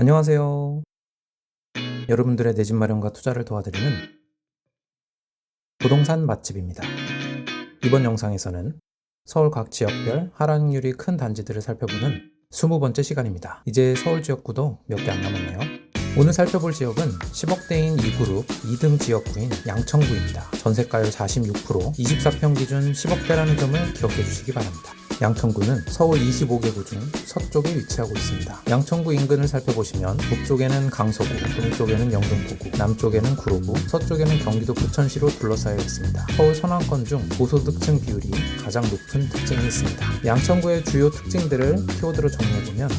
안녕하세요. 여러분들의 내 집 마련과 투자를 도와드리는 부동산 맛집입니다. 이번 영상에서는 서울 각 지역별 하락률이 큰 단지들을 살펴보는 20번째 시간입니다. 이제 서울 지역구도 몇 개 안 남았네요. 오늘 살펴볼 지역은 10억대인 2그룹 2등 지역구인 양천구입니다. 전세가율 46%, 24평 기준 10억대라는 점을 기억해 주시기 바랍니다. 양천구는 서울 25개구 중 서쪽에 위치하고 있습니다. 양천구 인근을 살펴보시면 북쪽에는 강서구, 동쪽에는 영등포구, 남쪽에는 구로구, 서쪽에는 경기도 부천시로 둘러싸여 있습니다. 서울 서남권 중 고소득층 비율이 가장 높은 특징이 있습니다. 양천구의 주요 특징들을 키워드로 정리해보면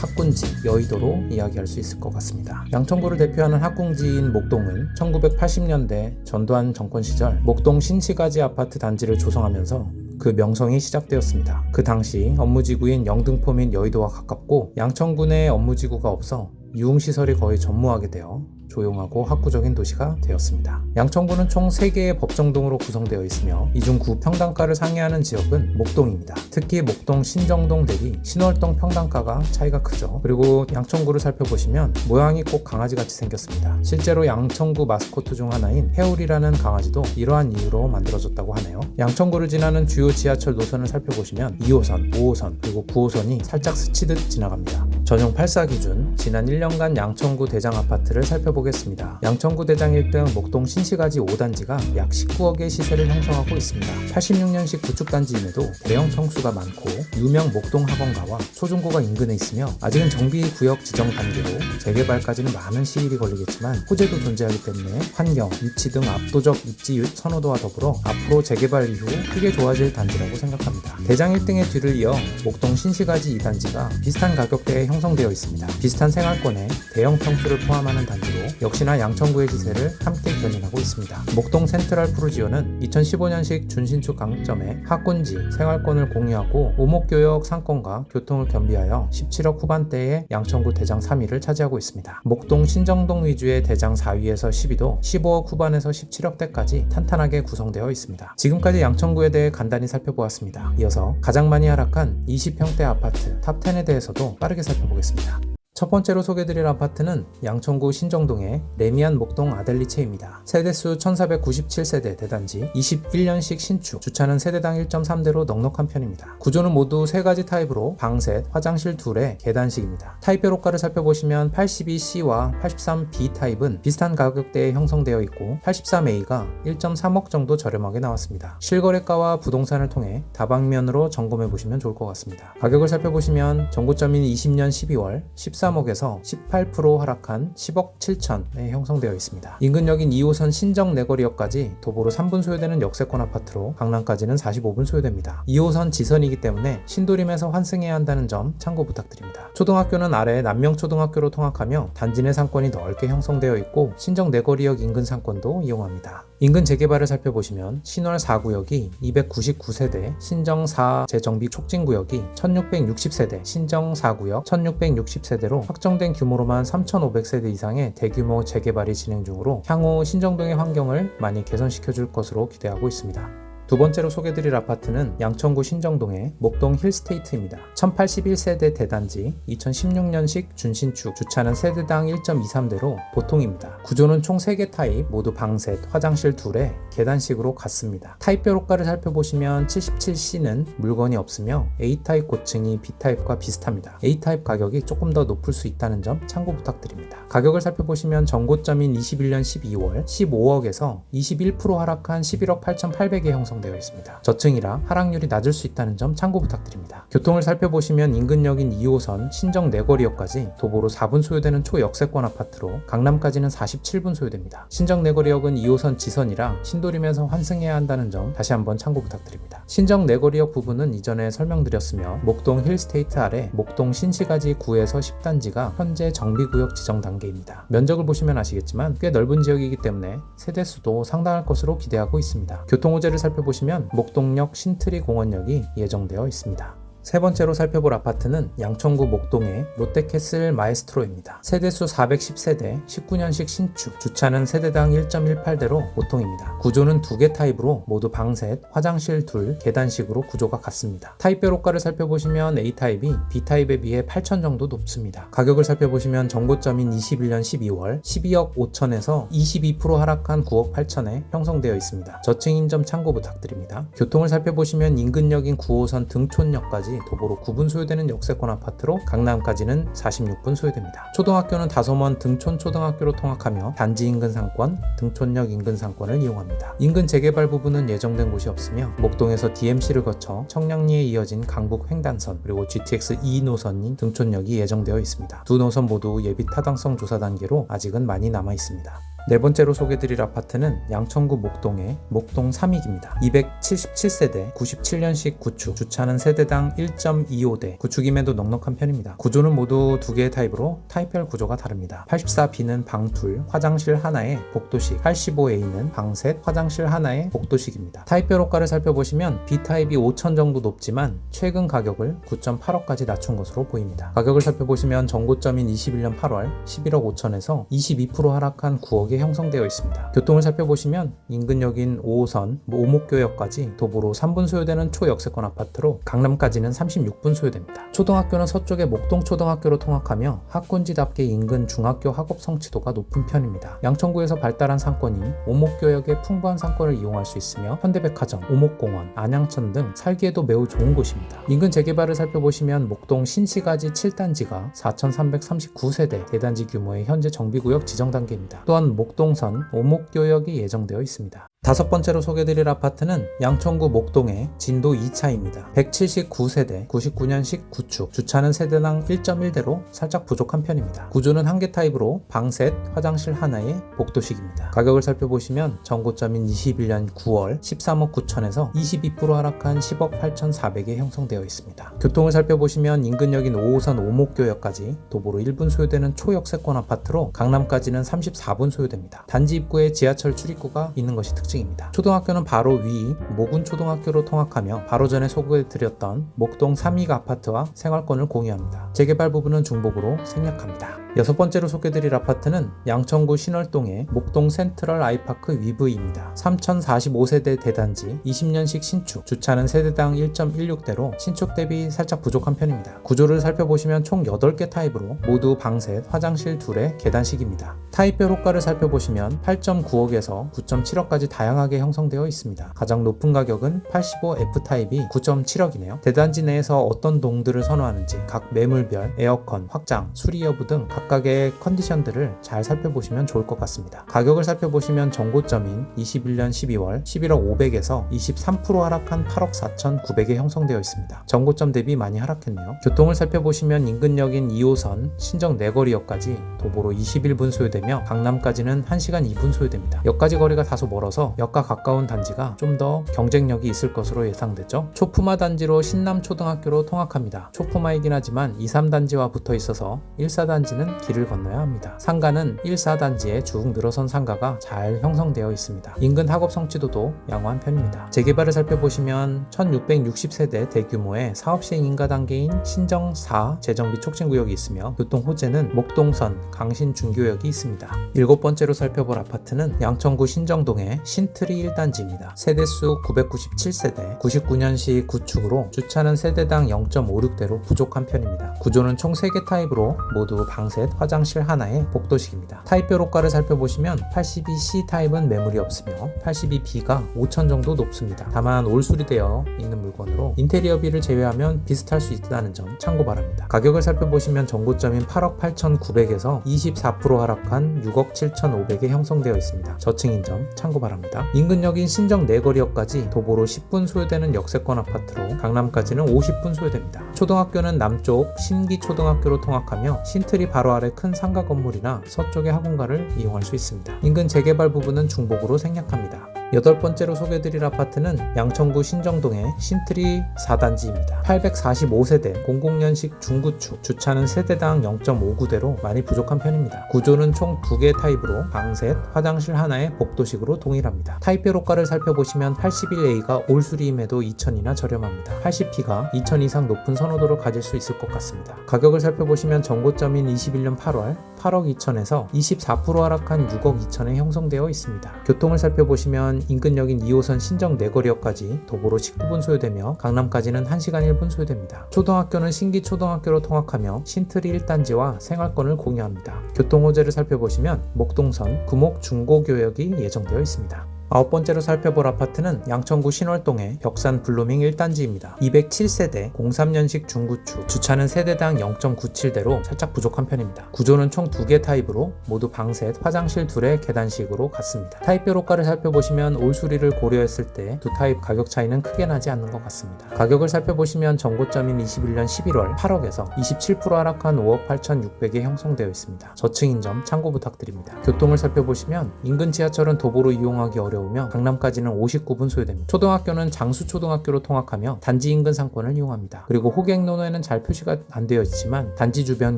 학군지, 여의도로 이야기할 수 있을 것 같습니다. 양천구를 대표하는 학군지인 목동은 1980년대 전두환 정권 시절 목동 신시가지 아파트 단지를 조성하면서 그 명성이 시작되었습니다. 그 당시 업무지구인 영등포 및 여의도와 가깝고 양천구 내에 업무지구가 없어 유흥시설이 거의 전무하게 되어 조용하고 학구적인 도시가 되었습니다. 양천구는 총 3개의 법정동으로 구성되어 있으며 이 중 구 평당가를 상회하는 지역은 목동입니다. 특히 목동 신정동 대비 신월동 평당가가 차이가 크죠. 그리고 양천구를 살펴보시면 모양이 꼭 강아지같이 생겼습니다. 실제로 양천구 마스코트 중 하나인 해울이라는 강아지도 이러한 이유로 만들어졌다고 하네요. 양천구를 지나는 주요 지하철 노선을 살펴보시면 2호선, 5호선, 그리고 9호선이 살짝 스치듯 지나갑니다. 전용 84 기준 지난 1년간 양천구 대장 아파트를 살펴보겠습니다. 양천구 대장 1등 목동 신시가지 5단지가 약 19억의 시세를 형성하고 있습니다. 86년식 구축단지임에도 대형 평수가 많고 유명 목동 학원가와 초중고가 인근에 있으며 아직은 정비구역 지정 단계로 재개발까지는 많은 시일이 걸리겠지만 호재도 존재하기 때문에 환경, 위치 등 압도적 입지 선호도와 더불어 앞으로 재개발 이후 크게 좋아질 단지라고 생각합니다. 대장 1등의 뒤를 이어 목동 신시가지 2단지가 비슷한 가격대에 형성되어 있습니다. 비슷한 생활권에 대형 평수를 포함하는 단지로 역시나 양천구의 기세를 함께 견인하고 있습니다. 목동 센트럴 푸르지오는 2015년식 준신축 강점에 학군지, 생활권을 공유하고 오목교역 상권과 교통을 겸비하여 17억 후반대의 양천구 대장 3위를 차지하고 있습니다. 목동 신정동 위주의 대장 4위에서 10위도 15억 후반에서 17억대까지 탄탄하게 구성되어 있습니다. 지금까지 양천구에 대해 간단히 살펴보았습니다. 이어서 가장 많이 하락한 20평대 아파트 탑10에 대해서도 빠르게 살펴보겠습니다. 첫 번째로 소개드릴 아파트는 양천구 신정동의 레미안 목동 아델리체입니다. 세대수 1497세대 대단지, 21년식 신축, 주차는 세대당 1.3대로 넉넉한 편입니다. 구조는 모두 3가지 타입으로 방 셋, 화장실 둘의 계단식입니다. 타입별 호가를 살펴보시면 82C와 83B 타입은 비슷한 가격대에 형성되어 있고 83A가 1.3억 정도 저렴하게 나왔습니다. 실거래가와 부동산을 통해 다방면으로 점검해보시면 좋을 것 같습니다. 가격을 살펴보시면 정고점인 20년 12월 13억에서 18% 하락한 10억 7천에 형성되어 있습니다. 인근역인 2호선 신정 내거리역까지 도보로 3분 소요되는 역세권 아파트로 강남까지는 45분 소요됩니다. 2호선 지선이기 때문에 신도림에서 환승해야 한다는 점 참고 부탁드립니다. 초등학교는 아래 남명초등학교로 통학하며 단지 내 상권이 넓게 형성되어 있고 신정 내거리역 인근 상권도 이용합니다. 인근 재개발을 살펴보시면 신월 4구역이 299세대, 신정 4 재정비 촉진구역이 1660세대, 신정 4구역 1660세대로 확정된 규모로만 3500세대 이상의 대규모 재개발이 진행 중으로 향후 신정동의 환경을 많이 개선시켜줄 것으로 기대하고 있습니다. 두 번째로 소개드릴 아파트는 양천구 신정동의 목동 힐스테이트입니다. 1081세대 대단지, 2016년식 준신축, 주차는 세대당 1.23대로 보통입니다. 구조는 총 3개 타입, 모두 방 셋, 화장실 둘에 계단식으로 같습니다. 타입별 호가를 살펴보시면 77C는 물건이 없으며 A타입 고층이 B타입과 비슷합니다. A타입 가격이 조금 더 높을 수 있다는 점 참고 부탁드립니다. 가격을 살펴보시면 정고점인 21년 12월 15억에서 21% 하락한 11억 8,800에 형성 되어 있습니다. 저층이라 하락률이 낮을 수 있다는 점 참고 부탁드립니다. 교통을 살펴보시면 인근역인 2호선 신정 내거리역까지 도보로 4분 소요되는 초역세권 아파트로 강남까지는 47분 소요됩니다. 신정 내거리역은 2호선 지선이라 신도림에서 환승해야 한다는 점 다시 한번 참고 부탁드립니다. 신정 내거리역 부분은 이전에 설명드렸으며 목동 힐스테이트 아래 목동 신시가지 9에서 10단지가 현재 정비구역 지정 단계입니다. 면적을 보시면 아시겠지만 꽤 넓은 지역이기 때문에 세대수도 상당할 것으로 기대하고 있습니다. 교통 호재를 살펴보시면 목동역 신트리 공원역이 예정되어 있습니다. 세 번째로 살펴볼 아파트는 양천구 목동의 롯데캐슬 마에스트로입니다. 세대수 410세대, 19년식 신축, 주차는 세대당 1.18대로 보통입니다. 구조는 2개 타입으로 모두 방셋, 화장실 둘, 계단식으로 구조가 같습니다. 타입별 호가를 살펴보시면 A타입이 B타입에 비해 8천 정도 높습니다. 가격을 살펴보시면 정고점인 21년 12월 12억 5천에서 22% 하락한 9억 8천에 형성되어 있습니다. 저층인 점 참고 부탁드립니다. 교통을 살펴보시면 인근역인 9호선 등촌역까지 도보로 9분 소요되는 역세권 아파트로 강남까지는 46분 소요됩니다. 초등학교는 다솜원 등촌초등학교로 통학하며 단지 인근 상권, 등촌역 인근 상권을 이용합니다. 인근 재개발 부분은 예정된 곳이 없으며 목동에서 DMC를 거쳐 청량리에 이어진 강북 횡단선 그리고 GTX 2노선인 등촌역이 예정되어 있습니다. 두 노선 모두 예비 타당성 조사 단계로 아직은 많이 남아 있습니다. 네 번째로 소개드릴 아파트는 양천구 목동의 목동 3익입니다. 277세대, 97년식 구축, 주차는 세대당 1.25대, 구축임에도 넉넉한 편입니다. 구조는 모두 2개의 타입으로 타입별 구조가 다릅니다. 84B는 방 둘, 화장실 하나에 복도식, 85A는 방 셋, 화장실 하나에 복도식입니다. 타입별 호가를 살펴보시면 B타입이 5천 정도 높지만 최근 가격을 9.8억까지 낮춘 것으로 보입니다. 가격을 살펴보시면 정고점인 21년 8월 11억 5천에서 22% 하락한 9억에 형성되어 있습니다. 교통을 살펴보시면 인근역인 5호선 오목교역까지 도보로 3분 소요되는 초역세권 아파트로 강남까지는 36분 소요됩니다. 초등학교는 서쪽의 목동초등학교로 통학하며 학군지답게 인근 중학교 학업 성취도가 높은 편입니다. 양천구에서 발달한 상권이 오목교역의 풍부한 상권을 이용할 수 있으며 현대백화점, 오목공원, 안양천 등 살기에도 매우 좋은 곳입니다. 인근 재개발을 살펴보시면 목동 신시가지 7단지가 4,339세대 대단지 규모의 현재 정비구역 지정 단계입니다. 또한 목동선 오목교역이 예정되어 있습니다. 다섯 번째로 소개드릴 아파트는 양천구 목동의 진도 2차입니다. 179세대, 99년식 구축, 주차는 세대당 1.1대로 살짝 부족한 편입니다. 구조는 한 개 타입으로 방셋, 화장실 하나에 복도식입니다. 가격을 살펴보시면 정고점인 21년 9월 13억 9천에서 22% 하락한 10억 8,400에 형성되어 있습니다. 교통을 살펴보시면 인근역인 5호선 오목교역까지 도보로 1분 소요되는 초역세권 아파트로 강남까지는 34분 소요됩니다. 단지 입구에 지하철 출입구가 있는 것이 특징입니다. 초등학교는 바로 위 모군초등학교로 통학하며 바로 전에 소개해드렸던 목동 3익 아파트와 생활권을 공유합니다. 재개발 부분은 중복으로 생략합니다. 여섯 번째로 소개드릴 아파트는 양천구 신월동의 목동 센트럴 아이파크 위브입니다. 3045세대 대단지 20년식 신축, 주차는 세대당 1.16대로 신축 대비 살짝 부족한 편입니다. 구조를 살펴보시면 총 8개 타입으로 모두 방셋, 화장실 둘의 계단식입니다. 타입별 호가를 살펴보시면 8.9억에서 9.7억까지 다양하게 형성되어 있습니다. 가장 높은 가격은 85F 타입이 9.7억이네요. 대단지 내에서 어떤 동들을 선호하는지 각 매물별, 에어컨, 확장, 수리 여부 등 각각의 컨디션들을 잘 살펴보시면 좋을 것 같습니다. 가격을 살펴보시면 정고점인 21년 12월 11억 500에서 23% 하락한 8억 4,900에 형성되어 있습니다. 정고점 대비 많이 하락했네요. 교통을 살펴보시면 인근역인 2호선 신정 내거리역까지 도보로 21분 소요되며 강남까지는 1시간 2분 소요됩니다. 역까지 거리가 다소 멀어서 역과 가까운 단지가 좀 더 경쟁력이 있을 것으로 예상되죠. 초품화 단지로 신남초등학교로 통학합니다. 초품화이긴 하지만 2, 3단지와 붙어 있어서 1, 4단지는 길을 건너야 합니다. 상가는 1, 4단지에 쭉 늘어선 상가가 잘 형성되어 있습니다. 인근 학업 성취도도 양호한 편입니다. 재개발을 살펴보시면 1660세대 대규모의 사업시행 인가 단계인 신정 4 재정비 촉진구역이 있으며 교통 호재는 목동선 강신중교역이 있습니다. 일곱 번째로 살펴볼 아파트는 양천구 신정동의 신트리 1단지입니다. 세대수 997세대, 99년식 구축으로 주차는 세대당 0.56대로 부족한 편입니다. 구조는 총 3개 타입으로 모두 방셋, 화장실 하나에 복도식입니다. 타입별 호가를 살펴보시면 82C 타입은 매물이 없으며 82B가 5천 정도 높습니다. 다만 올 수리되어 있는 물건으로 인테리어비를 제외하면 비슷할 수 있다는 점 참고 바랍니다. 가격을 살펴보시면 정고점인 8억 8,900에서 24% 하락한 6억 7,500에 형성되어 있습니다. 저층인 점 참고 바랍니다. 인근역인 신정 내거리역까지 도보로 10분 소요되는 역세권 아파트로 강남까지는 50분 소요됩니다. 초등학교는 남쪽 신기초등학교로 통학하며 신트리 바로 아래 큰 상가 건물이나 서쪽의 학원가를 이용할 수 있습니다. 인근 재개발 부분은 중복으로 생략합니다. 8번째로 소개해드릴 아파트는 양천구 신정동의 신트리 4단지입니다. 845세대, 00년식 중구축, 주차는 세대당 0.59대로 많이 부족한 편입니다. 구조는 총 2개 타입으로 방 셋, 화장실 하나에 복도식으로 동일합니다. 타입별 호가를 살펴보시면 81A가 올수리임에도 2,000이나 저렴합니다. 80B가 2,000 이상 높은 선호도를 가질 수 있을 것 같습니다. 가격을 살펴보시면 전고점인 21년 8월 8억 2천에서 24% 하락한 6억 2천에 형성되어 있습니다. 교통을 살펴보시면 인근역인 2호선 신정 내거리역까지 도보로 19분 소요되며 강남까지는 1시간 1분 소요됩니다. 초등학교는 신기초등학교로 통학하며 신트리 1단지와 생활권을 공유합니다. 교통호재를 살펴보시면 목동선, 구목 중고교역이 예정되어 있습니다. 9번째로 살펴볼 아파트는 양천구 신월동의 벽산 블루밍 1단지입니다. 207세대, 03년식 중구축, 주차는 세대당 0.97대로 살짝 부족한 편입니다. 구조는 총 2개 타입으로 모두 방 셋, 화장실 2의 계단식으로 같습니다. 타입별 호가를 살펴보시면 올수리를 고려했을 때 두 타입 가격 차이는 크게 나지 않는 것 같습니다. 가격을 살펴보시면 전고점인 21년 11월 8억에서 27% 하락한 5억 8,600에 형성되어 있습니다. 저층인 점 참고 부탁드립니다. 교통을 살펴보시면 인근 지하철은 도보로 이용하기 어려우며 강남까지는 59분 소요됩니다. 초등학교는 장수초등학교로 통학하며 단지 인근 상권을 이용합니다. 그리고 호객노선에는 잘 표시가 안 되어 있지만 단지 주변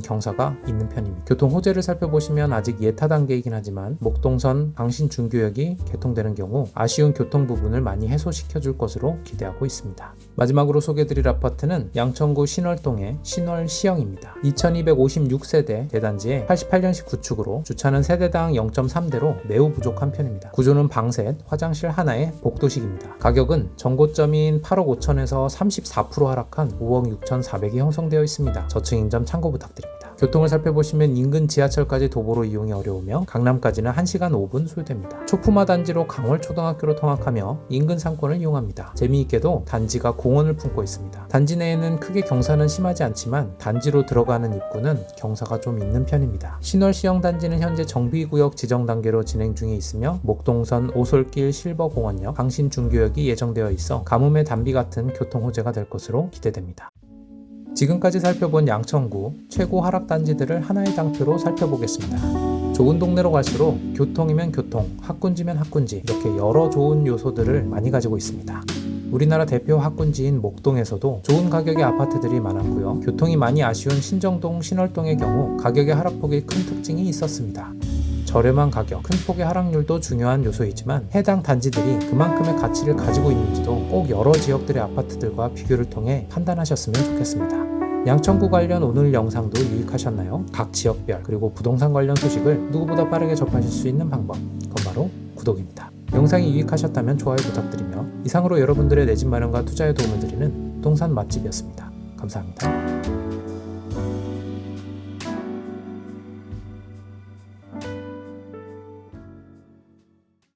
경사가 있는 편입니다. 교통 호재를 살펴보시면 아직 예타 단계이긴 하지만 목동선 강신중교역이 개통되는 경우 아쉬운 교통 부분을 많이 해소시켜줄 것으로 기대하고 있습니다. 마지막으로 소개해드릴 아파트는 양천구 신월동의 신월시영입니다. 2256세대 대단지에 88년식 구축으로 주차는 세대당 0.3대로 매우 부족한 편입니다. 구조는 방 셋, 화장실 하나에 복도식입니다. 가격은 전고점인 8억 5천에서 34% 하락한 5억 6,400이 형성되어 있습니다. 저층인 점 참고 부탁드립니다. 교통을 살펴보시면 인근 지하철까지 도보로 이용이 어려우며 강남까지는 1시간 5분 소요됩니다. 초품화 단지로 강월초등학교로 통학하며 인근 상권을 이용합니다. 재미있게도 단지가 공원을 품고 있습니다. 단지 내에는 크게 경사는 심하지 않지만 단지로 들어가는 입구는 경사가 좀 있는 편입니다. 신월시영 단지는 현재 정비구역 지정 단계로 진행 중에 있으며 목동선 오솔길 실버공원역 강신중교역이 예정되어 있어 가뭄의 단비 같은 교통 호재가 될 것으로 기대됩니다. 지금까지 살펴본 양천구 최고 하락 단지들을 하나의 장표로 살펴보겠습니다. 좋은 동네로 갈수록 교통이면 교통, 학군지면 학군지 이렇게 여러 좋은 요소들을 많이 가지고 있습니다. 우리나라 대표 학군지인 목동에서도 좋은 가격의 아파트들이 많았고요. 교통이 많이 아쉬운 신정동, 신월동의 경우 가격의 하락폭이 큰 특징이 있었습니다. 저렴한 가격, 큰 폭의 하락률도 중요한 요소이지만 해당 단지들이 그만큼의 가치를 가지고 있는지도 꼭 여러 지역들의 아파트들과 비교를 통해 판단하셨으면 좋겠습니다. 양천구 관련 오늘 영상도 유익하셨나요? 각 지역별 그리고 부동산 관련 소식을 누구보다 빠르게 접하실 수 있는 방법, 그건 바로 구독입니다. 영상이 유익하셨다면 좋아요 부탁드리며 이상으로 여러분들의 내 집 마련과 투자에 도움을 드리는 부동산 맛집이었습니다. 감사합니다.